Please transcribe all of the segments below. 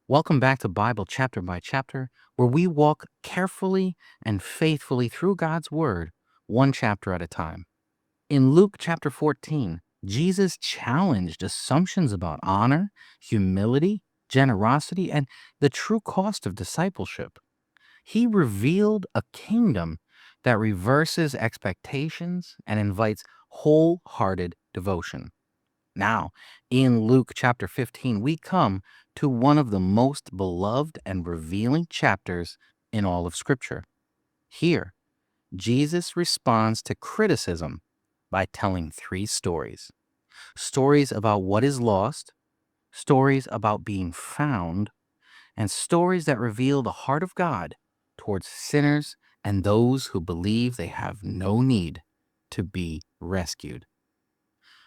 Welcome back to Bible Chapter by Chapter, where we walk carefully and faithfully through God's Word, one chapter at a time. In Luke chapter 14, Jesus challenged assumptions about honor, humility, generosity, and the true cost of discipleship. He revealed a kingdom that reverses expectations and invites wholehearted devotion. Now, in Luke chapter 15, we come to one of the most beloved and revealing chapters in all of Scripture. Here, Jesus responds to criticism by telling three stories about what is lost, stories about being found, and stories that reveal the heart of God towards sinners and those who believe they have no need to be rescued.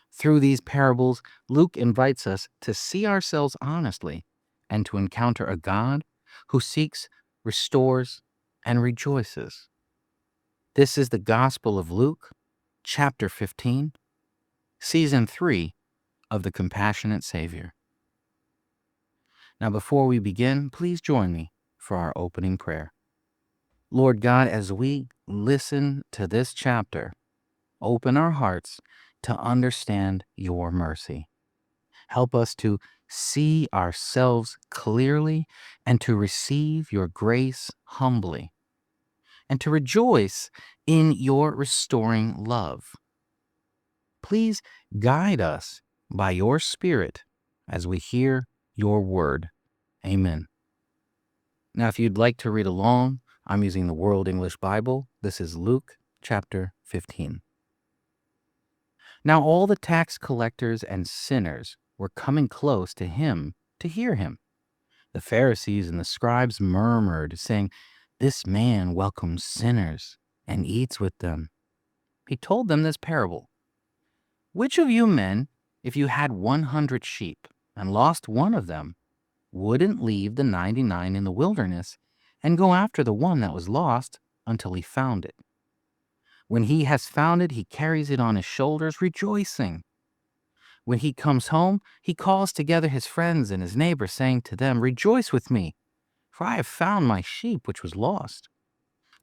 Through these parables, Luke invites us to see ourselves honestly and to encounter a God who seeks, restores, and rejoices. This is the Gospel of Luke, chapter 15, season 3 of the Compassionate Savior. Now, before we begin, please join me for our opening prayer. Lord God, as we listen to this chapter, open our hearts to understand your mercy. Help us to see ourselves clearly and to receive your grace humbly and to rejoice in your restoring love. Please guide us by your Spirit as we hear your word. Amen. Now, if you'd like to read along, I'm using the World English Bible. This is Luke chapter 15. Now all the tax collectors and sinners were coming close to him to hear him. The Pharisees and the scribes murmured, saying, "This man welcomes sinners and eats with them." He told them this parable. "Which of you men, if you had 100 sheep and lost one of them, wouldn't leave the 99 in the wilderness and go after the one that was lost until he found it? When he has found it, he carries it on his shoulders, rejoicing. When he comes home, he calls together his friends and his neighbors, saying to them, 'Rejoice with me, for I have found my sheep which was lost.'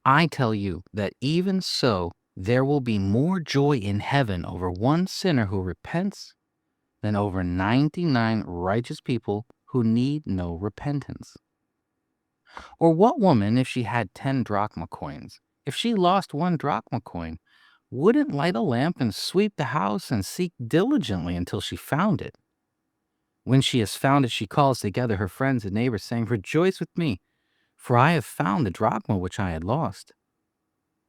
I tell you that even so, there will be more joy in heaven over one sinner who repents than over 99 righteous people who need no repentance. Or what woman, if she had 10 drachma coins, if she lost one drachma coin, wouldn't light a lamp and sweep the house and seek diligently until she found it? When she has found it, she calls together her friends and neighbors, saying, 'Rejoice with me, for I have found the drachma which I had lost.'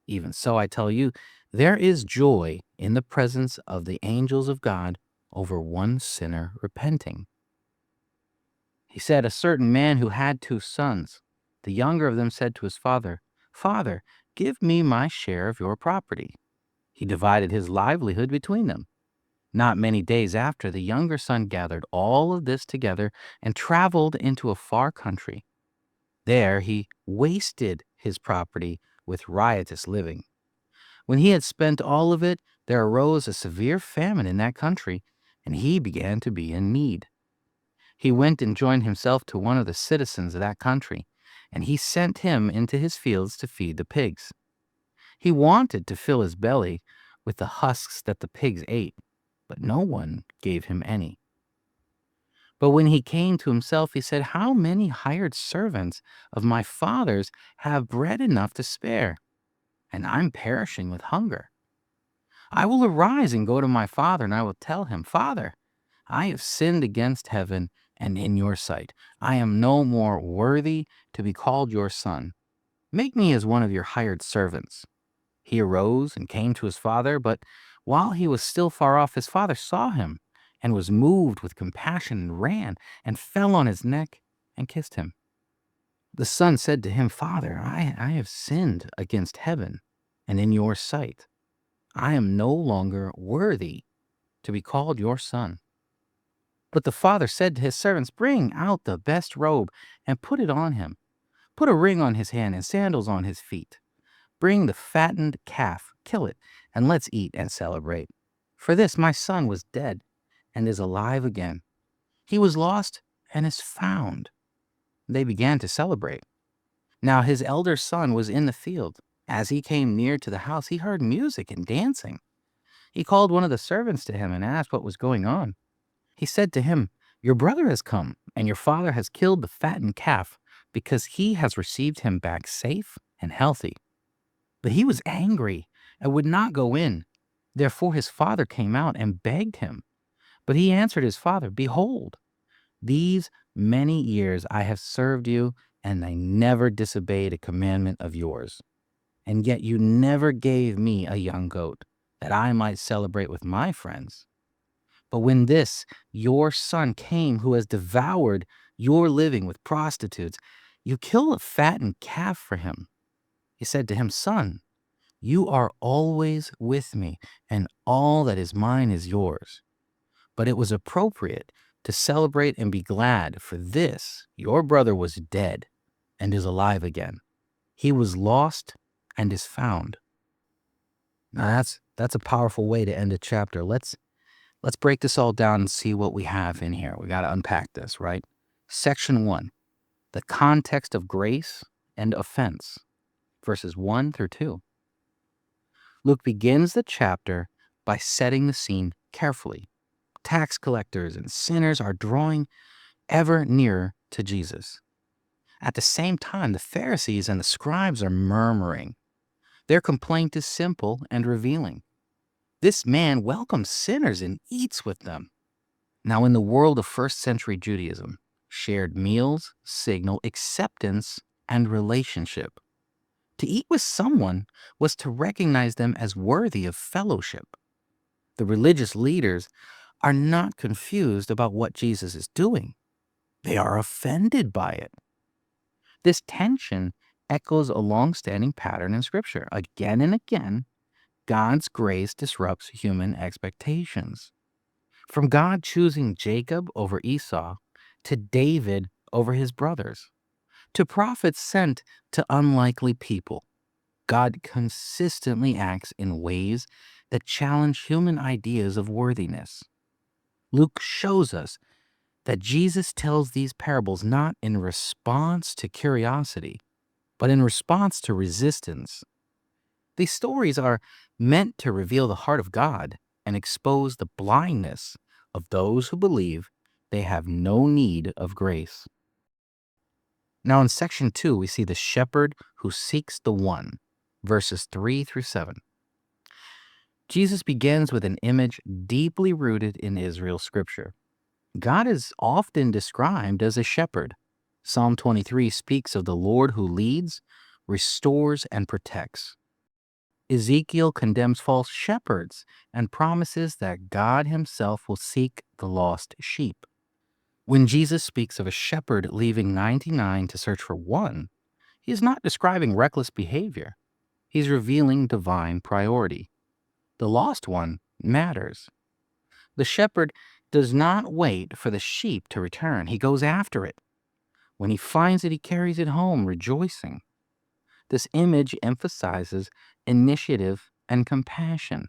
Even so, I tell you, there is joy in the presence of the angels of God over one sinner repenting." He said, "A certain man who had 2 sons. The younger of them said to his father, 'Father, give me my share of your property.' He divided his livelihood between them. Not many days after, the younger son gathered all of this together and traveled into a far country. There he wasted his property with riotous living. When he had spent all of it, there arose a severe famine in that country, and he began to be in need. He went and joined himself to one of the citizens of that country, and he sent him into his fields to feed the pigs. He wanted to fill his belly with the husks that the pigs ate, but no one gave him any. But when he came to himself, he said, 'How many hired servants of my father's have bread enough to spare, and I'm perishing with hunger? I will arise and go to my father, and I will tell him, Father, I have sinned against heaven and in your sight. I am no more worthy to be called your son. Make me as one of your hired servants.' He arose and came to his father, but while he was still far off, his father saw him and was moved with compassion and ran and fell on his neck and kissed him. The son said to him, 'Father, I have sinned against heaven and in your sight. I am no longer worthy to be called your son.' But the father said to his servants, 'Bring out the best robe and put it on him. Put a ring on his hand and sandals on his feet. Bring the fattened calf, kill it, and let's eat and celebrate. For this my son was dead and is alive again. He was lost and is found.' They began to celebrate. Now his elder son was in the field. As he came near to the house, he heard music and dancing. He called one of the servants to him and asked what was going on. He said to him, "Your brother has come, and your father has killed the fattened calf, because he has received him back safe and healthy." But he was angry and would not go in. Therefore his father came out and begged him. But he answered his father, "Behold, these many years I have served you, and I never disobeyed a commandment of yours. And yet you never gave me a young goat, that I might celebrate with my friends. But when this your son came, who has devoured your living with prostitutes, you kill a fattened calf for him." He said to him, "Son, you are always with me, and all that is mine is yours. But it was appropriate to celebrate and be glad, for this your brother was dead and is alive again. He was lost and is found." Now that's a powerful way to end a chapter. Let's break this all down and see what we have in here. We got to unpack this, right? Section 1, the context of grace and offense, verses 1 through 2. Luke begins the chapter by setting the scene carefully. Tax collectors and sinners are drawing ever nearer to Jesus. At the same time, the Pharisees and the scribes are murmuring. Their complaint is simple and revealing. This man welcomes sinners and eats with them. Now, in the world of first century Judaism, shared meals signal acceptance and relationship. To eat with someone was to recognize them as worthy of fellowship. The religious leaders are not confused about what Jesus is doing. They are offended by it. This tension echoes a long-standing pattern in Scripture. Again and again, God's grace disrupts human expectations. From God choosing Jacob over Esau, to David over his brothers, to prophets sent to unlikely people, God consistently acts in ways that challenge human ideas of worthiness. Luke shows us that Jesus tells these parables not in response to curiosity, but in response to resistance. These stories are meant to reveal the heart of God and expose the blindness of those who believe they have no need of grace. Now in section 2, we see the shepherd who seeks the one, verses 3 through 7. Jesus begins with an image deeply rooted in Israel's scripture. God is often described as a shepherd. Psalm 23 speaks of the Lord who leads, restores, and protects. Ezekiel condemns false shepherds and promises that God himself will seek the lost sheep. When Jesus speaks of a shepherd leaving 99 to search for one, he is not describing reckless behavior. He's revealing divine priority. The lost one matters. The shepherd does not wait for the sheep to return. He goes after it. When he finds it, he carries it home, rejoicing. This image emphasizes initiative and compassion.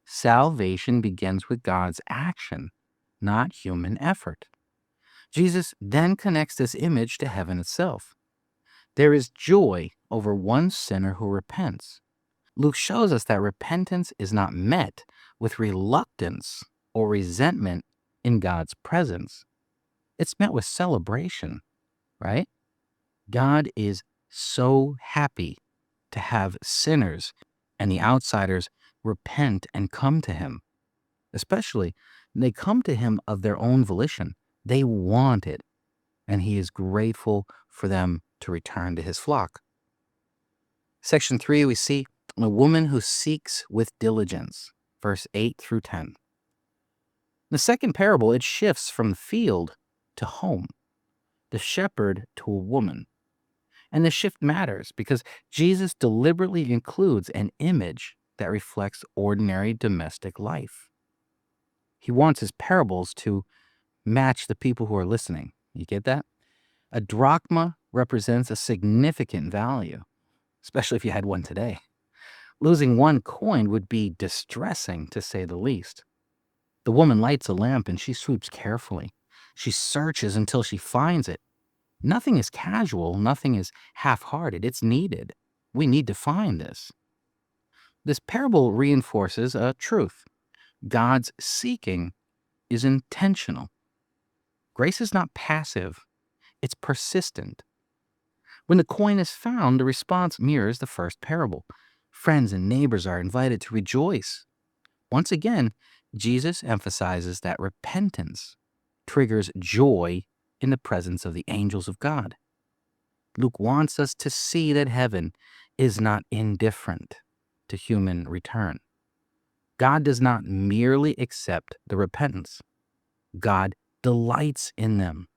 Salvation begins with God's action, not human effort. Jesus then connects this image to heaven itself. There is joy over one sinner who repents. Luke shows us that repentance is not met with reluctance or resentment in God's presence. It's met with celebration, right? God is so happy to have sinners and the outsiders repent and come to him. Especially, they come to him of their own volition. They want it, and he is grateful for them to return to his flock. Section 3, we see a woman who seeks with diligence, verse 8 through 10. The second parable, it shifts from the field to home, the shepherd to a woman. And the shift matters because Jesus deliberately includes an image that reflects ordinary domestic life. He wants his parables to match the people who are listening. You get that? A drachma represents a significant value, especially if you had one today. Losing one coin would be distressing, to say the least. The woman lights a lamp and she swoops carefully. She searches until she finds it. Nothing is casual, nothing is half-hearted. It's needed. We need to find this. This parable reinforces a truth. God's seeking is intentional. Grace is not passive, it's persistent. When the coin is found, the response mirrors the first parable. Friends and neighbors are invited to rejoice. Once again, Jesus emphasizes that repentance triggers joy in the presence of the angels of God. Luke wants us to see that heaven is not indifferent to human return. God does not merely accept the repentance. God delights in them.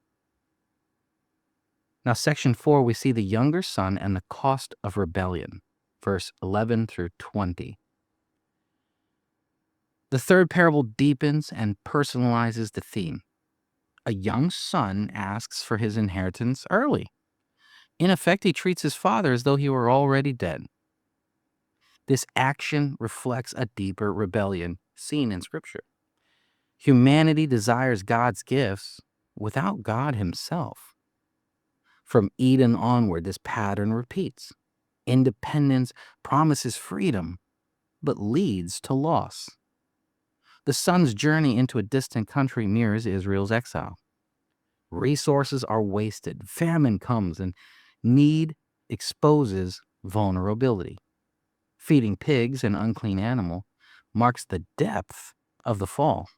Now, section 4, we see the younger son and the cost of rebellion, verse 11 through 20. The third parable deepens and personalizes the theme. A young son asks for his inheritance early. In effect, he treats his father as though he were already dead. This action reflects a deeper rebellion seen in Scripture. Humanity desires God's gifts without God himself. From Eden onward, this pattern repeats. Independence promises freedom, but leads to loss. The son's journey into a distant country mirrors Israel's exile. Resources are wasted, famine comes, and need exposes vulnerability. Feeding pigs, an unclean animal, marks the depth of the fall.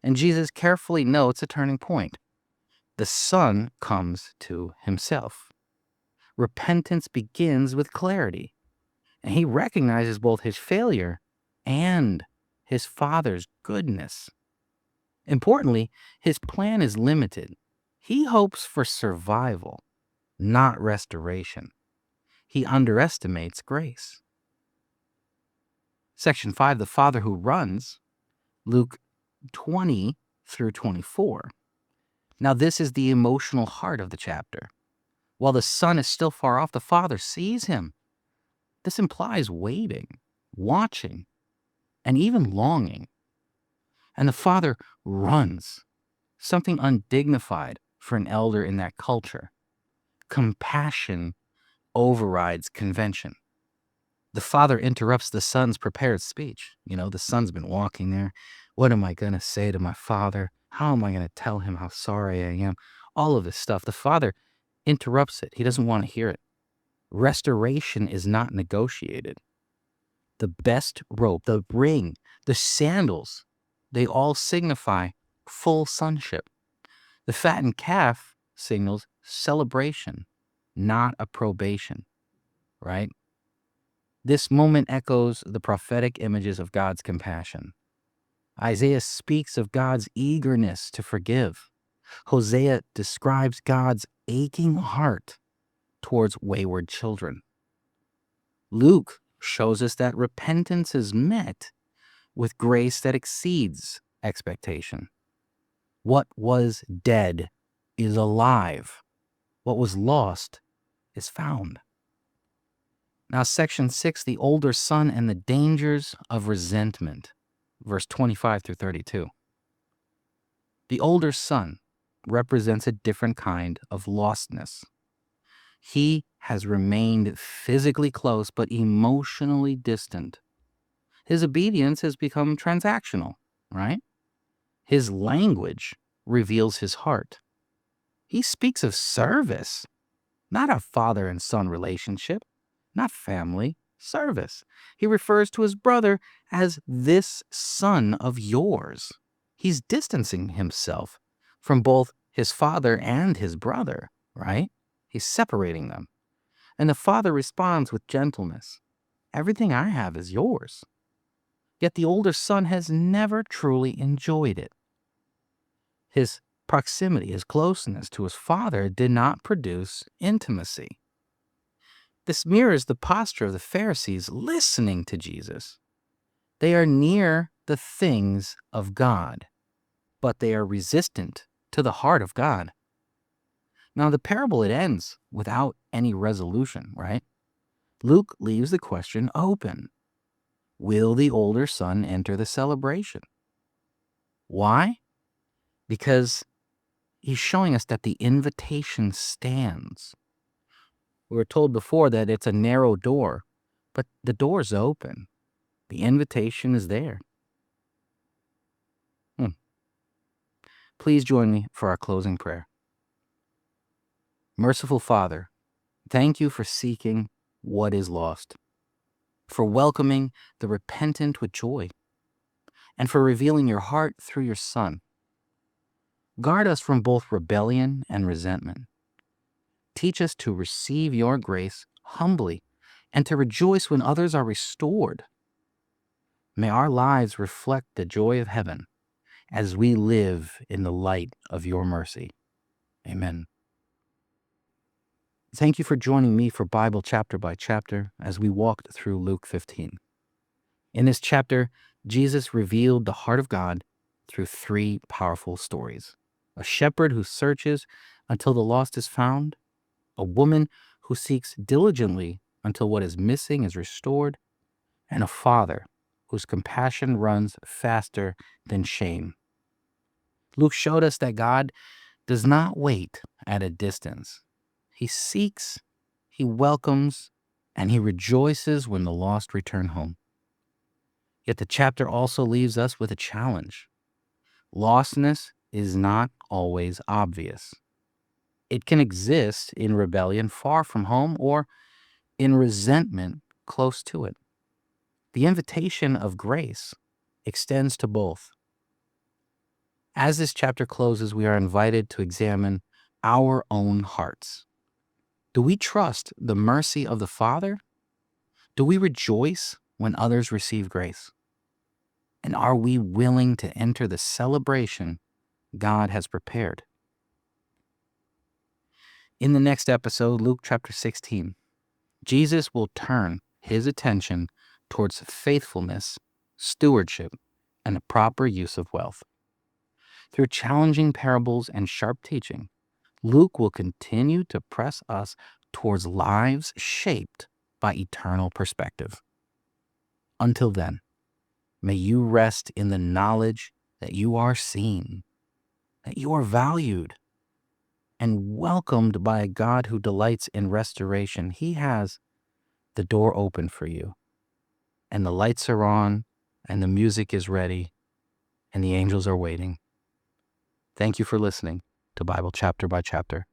And Jesus carefully notes a turning point. The son comes to himself. Repentance begins with clarity, and he recognizes both his failure and his father's goodness. Importantly, his plan is limited. He hopes for survival, not restoration. He underestimates grace. Section 5, the father who runs, Luke 20 through 24. Now, this is the emotional heart of the chapter. While the son is still far off, the father sees him. This implies waiting, watching, and even longing. And the father runs, something undignified for an elder in that culture. Compassion overrides convention. The father interrupts the son's prepared speech. The son's been walking there. What am I going to say to my father? How am I going to tell him how sorry I am? All of this stuff. The father interrupts it. He doesn't want to hear it. Restoration is not negotiated. The best rope, the ring, the sandals, they all signify full sonship. The fattened calf signals celebration, not approbation, right? This moment echoes the prophetic images of God's compassion. Isaiah speaks of God's eagerness to forgive. Hosea describes God's aching heart towards wayward children. Luke shows us that repentance is met with grace that exceeds expectation. What was dead is alive. What was lost is found. Now, section 6, the older son and the dangers of resentment, verse 25 through 32. The older son represents a different kind of lostness. He has remained physically close but emotionally distant. His obedience has become transactional, right? His language reveals his heart. He speaks of service, not a father and son relationship, not family, service. He refers to his brother as this son of yours. He's distancing himself from both his father and his brother, right? He's separating them. And the father responds with gentleness. Everything I have is yours. Yet the older son has never truly enjoyed it. His proximity, his closeness to his father did not produce intimacy. This mirrors the posture of the Pharisees listening to Jesus. They are near the things of God, but they are resistant to the heart of God. Now, the parable, it ends without any resolution, right? Luke leaves the question open. Will the older son enter the celebration? Why? Because He's showing us that the invitation stands. We were told before that it's a narrow door, but the door's open. The invitation is there. Please join me for our closing prayer. Merciful Father, thank you for seeking what is lost, for welcoming the repentant with joy, and for revealing your heart through your Son. Guard us from both rebellion and resentment. Teach us to receive your grace humbly and to rejoice when others are restored. May our lives reflect the joy of heaven as we live in the light of your mercy. Amen. Thank you for joining me for Bible chapter by chapter as we walked through Luke 15. In this chapter, Jesus revealed the heart of God through three powerful stories: a shepherd who searches until the lost is found, a woman who seeks diligently until what is missing is restored, and a father whose compassion runs faster than shame. Luke showed us that God does not wait at a distance. He seeks, he welcomes, and he rejoices when the lost return home. Yet the chapter also leaves us with a challenge. Lostness is not always obvious. It can exist in rebellion far from home or in resentment close to it. The invitation of grace extends to both. As this chapter closes, we are invited to examine our own hearts. Do we trust the mercy of the Father? Do we rejoice when others receive grace? And are we willing to enter the celebration God has prepared? In the next episode, Luke chapter 16, Jesus will turn his attention towards faithfulness, stewardship, and the proper use of wealth. Through challenging parables and sharp teaching, Luke will continue to press us towards lives shaped by eternal perspective. Until then, may you rest in the knowledge that you are seen, that you are valued, and welcomed by a God who delights in restoration. He has the door open for you, and the lights are on, and the music is ready, and the angels are waiting. Thank you for listening to Bible Chapter by Chapter.